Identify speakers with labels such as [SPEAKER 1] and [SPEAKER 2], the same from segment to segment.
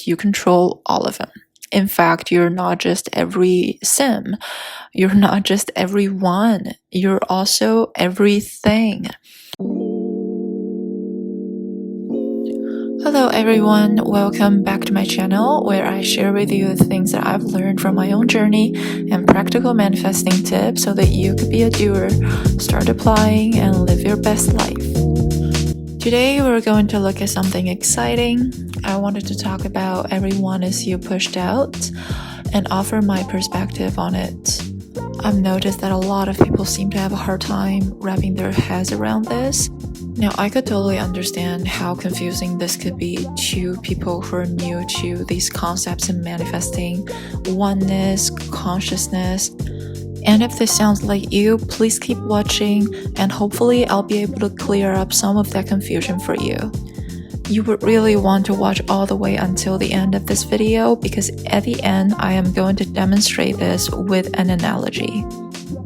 [SPEAKER 1] because you control all of them. In fact, you're not just every sim, you're not just everyone, you're also everything. Hello everyone, welcome back to my channel where I share with you the things that I've learned from my own journey and practical manifesting tips so that you could be a doer, start applying, and live your best life. Today we're going to look at something exciting. I wanted to talk about everyone is you pushed out and offer my perspective on it. I've noticed that a lot of people seem to have a hard time wrapping their heads around this. Now, I could totally understand how confusing this could be to people who are new to these concepts in manifesting, oneness, consciousness. And if this sounds like you, please keep watching and hopefully I'll be able to clear up some of that confusion for you. You would really want to watch all the way until the end of this video because at the end I am going to demonstrate this with an analogy.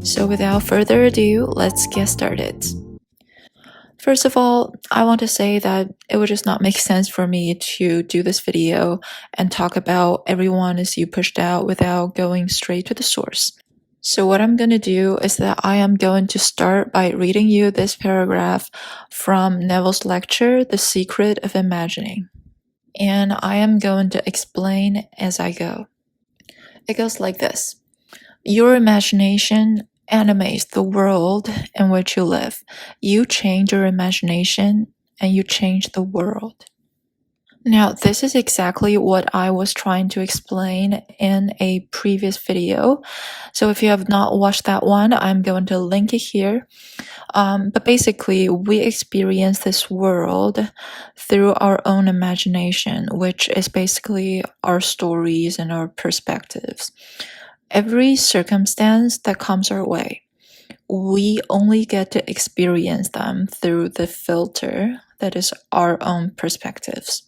[SPEAKER 1] So without further ado, let's get started. First of all, I want to say that it would just not make sense for me to do this video and talk about everyone is you pushed out without going straight to the source. So what I'm going to do is that I am going to start by reading you this paragraph from Neville's lecture, The Secret of Imagining. And I am going to explain as I go. It goes like this. Your imagination animates the world in which you live. You change your imagination and you change the world. Now, this is exactly what I was trying to explain in a previous video. So if you have not watched that one, I'm going to link it here. But basically, we experience this world through our own imagination, which is basically our stories and our perspectives. Every circumstance that comes our way, we only get to experience them through the filter that is our own perspectives.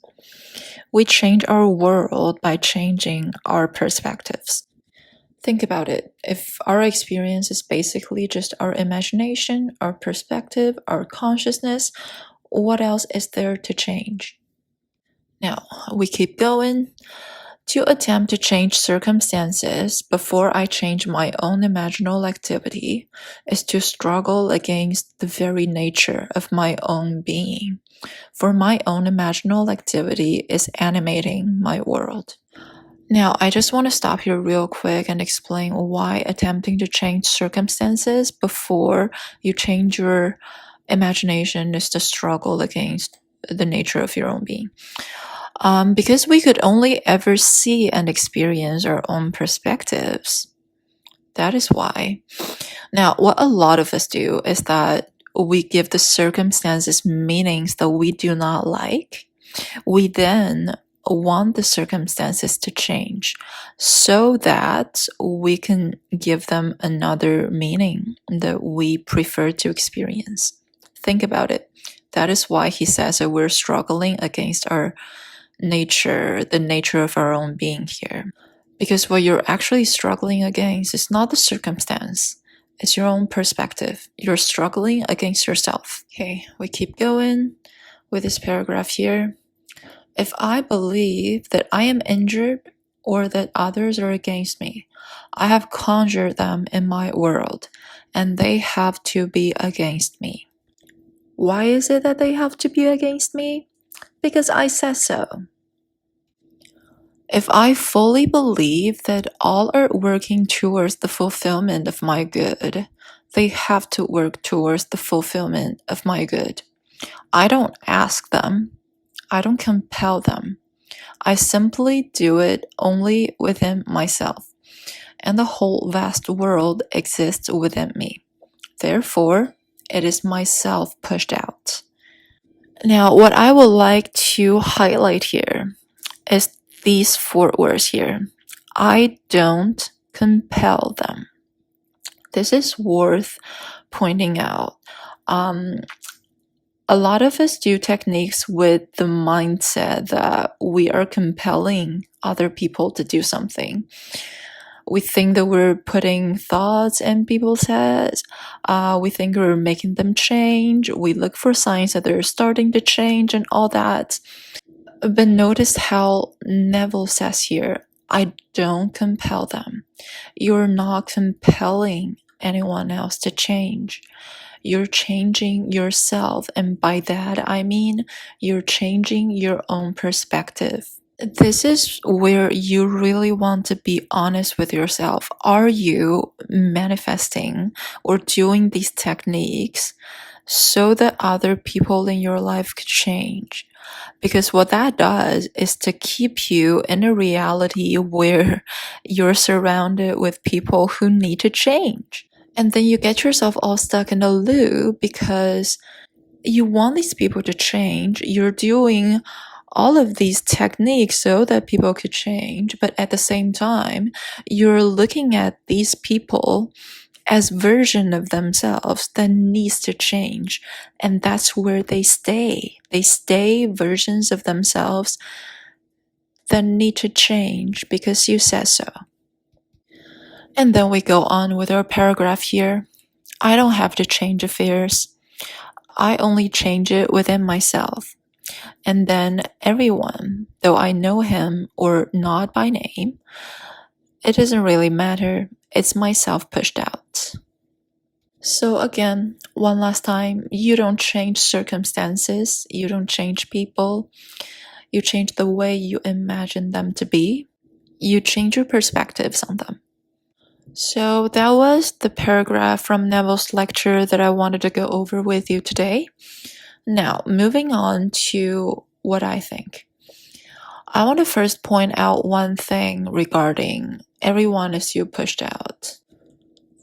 [SPEAKER 1] We change our world by changing our perspectives. Think about it. If our experience is basically just our imagination, our perspective, our consciousness, what else is there to change? Now, we keep going. To attempt to change circumstances before I change my own imaginal activity is to struggle against the very nature of my own being, for my own imaginal activity is animating my world. Now, I just want to stop here real quick and explain why attempting to change circumstances before you change your imagination is the struggle against the nature of your own being. Because we could only ever see and experience our own perspectives. That is why. Now, what a lot of us do is that we give the circumstances meanings that we do not like. We then want the circumstances to change so that we can give them another meaning that we prefer to experience. Think about it. That is why he says that we're struggling against our nature, the nature of our own being here. Because what you're actually struggling against is not the circumstance, it's your own perspective. You're struggling against yourself. Okay, we keep going with this paragraph here. If I believe that I am injured or that others are against me, I have conjured them in my world, and they have to be against me. Why is it that they have to be against me? Because I said so. If I fully believe that all are working towards the fulfillment of my good, they have to work towards the fulfillment of my good. I don't ask them. I don't compel them. I simply do it only within myself, and the whole vast world exists within me. Therefore, it is myself pushed out. Now, what I would like to highlight here is these 4 words here. I don't compel them. This is worth pointing out. A lot of us do techniques with the mindset that we are compelling other people to do something. We think that we're putting thoughts in people's heads. We think we're making them change. We look for signs that they're starting to change and all that. But notice how Neville says here, I don't compel them. You're not compelling anyone else to change. You're changing yourself, and by that I mean you're changing your own perspective. This is where you really want to be honest with yourself. Are you manifesting or doing these techniques so that other people in your life could change? Because what that does is to keep you in a reality where you're surrounded with people who need to change. And then you get yourself all stuck in a loop because you want these people to change. You're doing all of these techniques so that people could change, but at the same time, you're looking at these people as version of themselves that needs to change, and that's where they stay. They stay versions of themselves that need to change because you said so. And then we go on with our paragraph here. I don't have to change affairs. I only change it within myself. And then everyone, though I know him or not by name, it doesn't really matter. It's myself pushed out. So again, one last time, you don't change circumstances, you don't change people, you change the way you imagine them to be, you change your perspectives on them. So that was the paragraph from Neville's lecture that I wanted to go over with you today. Now, moving on to what I think. I want to first point out one thing regarding everyone is you pushed out.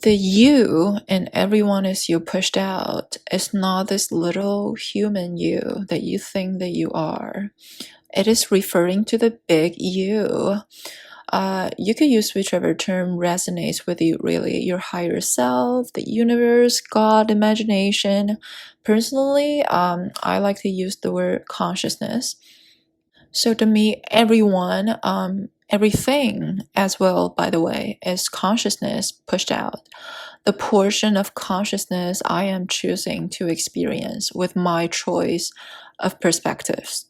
[SPEAKER 1] The you in everyone is you pushed out is not this little human you that you think that you are. It is referring to the big you. You could use whichever term resonates with you, really. Your higher self, the universe, God, imagination. Personally, I like to use the word consciousness. So to me, everyone, everything as well, by the way, is consciousness pushed out. The portion of consciousness I am choosing to experience with my choice of perspectives.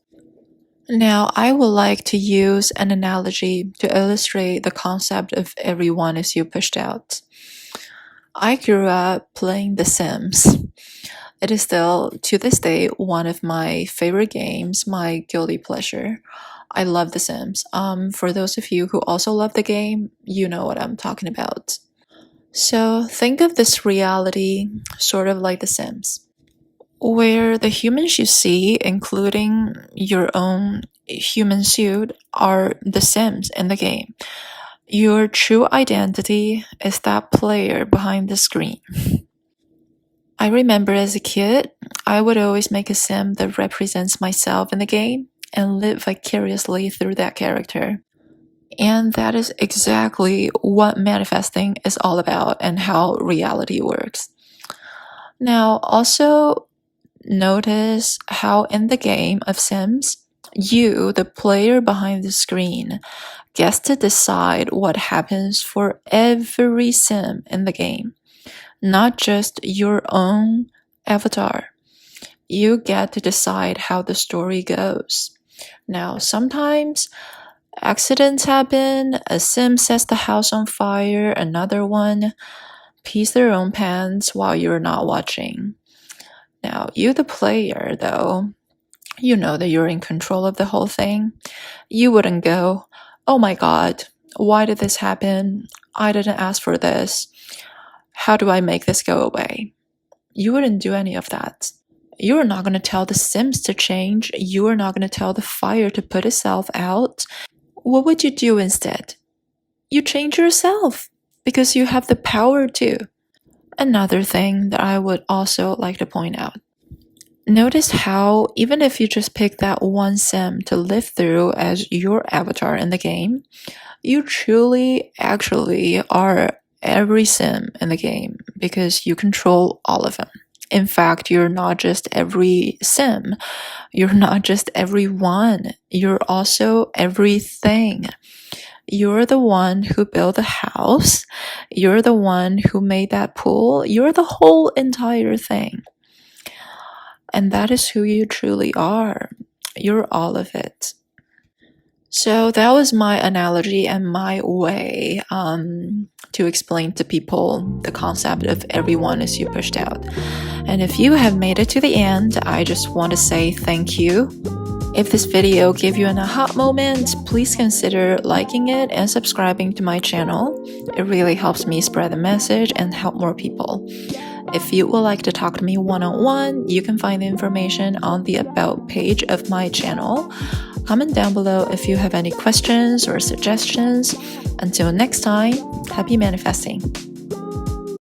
[SPEAKER 1] Now, I would like to use an analogy to illustrate the concept of everyone is you pushed out. I grew up playing The Sims. It is still, to this day, one of my favorite games, my guilty pleasure. I love The Sims. For those of you who also love the game, you know what I'm talking about. So think of this reality sort of like The Sims, where the humans you see, including your own human suit, are the Sims in the game. Your true identity is that player behind the screen. I remember as a kid, I would always make a sim that represents myself in the game and live vicariously through that character. And that is exactly what manifesting is all about and how reality works. Now, also notice how in the game of Sims, you, the player behind the screen, gets to decide what happens for every sim in the game, not just your own avatar. You get to decide how the story goes. Now, sometimes accidents happen, a sim sets the house on fire, another one pees their own pants while you're not watching. Now, you the player, though, you know that you're in control of the whole thing. You wouldn't go, oh my god, why did this happen? I didn't ask for this. How do I make this go away? You wouldn't do any of that. You're not going to tell the Sims to change. You are not going to tell the fire to put itself out. What would you do instead? You change yourself because you have the power to. Another thing that I would also like to point out. Notice how even if you just pick that one sim to live through as your avatar in the game, you truly actually are every sim in the game because you control all of them. In fact, you're not just every sim. You're not just everyone. You're also everything. You're the one who built the house. You're the one who made that pool. You're the whole entire thing. And that is who you truly are. You're all of it. So that was my analogy and my way to explain to people the concept of everyone is you pushed out. And if you have made it to the end, I just want to say thank you. If this video gave you an aha moment, please consider liking it and subscribing to my channel. It really helps me spread the message and help more people. If you would like to talk to me one-on-one, you can find the information on the About page of my channel. Comment down below if you have any questions or suggestions. Until next time, happy manifesting!